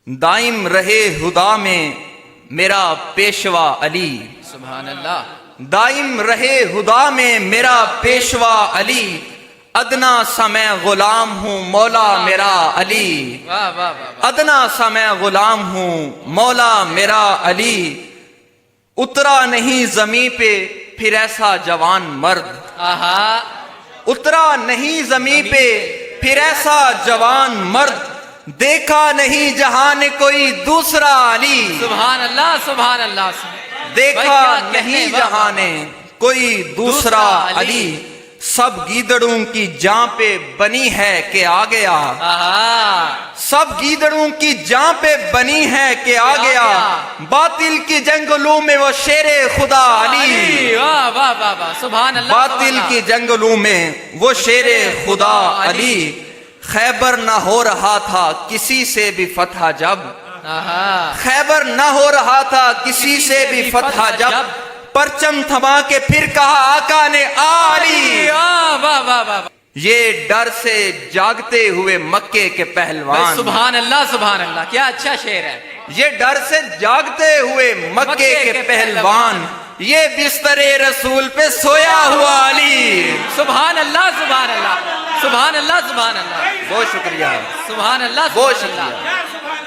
دائم رہے خدا میں میرا پیشوا علی، سبحان اللہ، دائم رہے خدا میں میرا پیشوا علی، ادنا سا میں غلام ہوں مولا میرا علی، واہ واہ واہ، ادنا سا میں غلام ہوں مولا میرا علی، اترا نہیں زمیں پہ پھر ایسا جوان مرد، آہا، اترا نہیں زمیں پہ پھر ایسا جوان مرد، دیکھا نہیں جہاں نے کوئی دوسرا علی، سبحان اللہ سبحان اللہ، دیکھا نہیں جہاں نے کوئی دوسرا علی، سب گیدڑوں کی جاں پہ بنی ہے کہ آ گیا، آہا، سب گیدڑوں کی جاں پہ بنی ہے کہ آ گیا، باطل کی جنگلوں میں وہ شیر خدا علی، واہ واہ واہ واہ، سبحان اللہ، باطل کی جنگلوں میں وہ شیر خدا علی، خیبر نہ ہو رہا تھا کسی سے بھی فتح جب، آہا، خیبر نہ ہو رہا تھا کسی سے بھی فتح جب، پرچم تھما کے پھر کہا آقا نے آلی، واہ واہ واہ واہ، یہ ڈر سے جاگتے ہوئے مکے کے پہلوان، سبحان اللہ، کیا اچھا شعر ہے، یہ ڈر سے جاگتے ہوئے مکے کے پہلوان، یہ بستر رسول پہ سویا ہوا علی، سبحان اللہ سبحان اللہ، سبحان اللہ سبحان اللہ، بہت شکریہ، سبحان اللہ بہت سبحان اللہ۔ شکریہ۔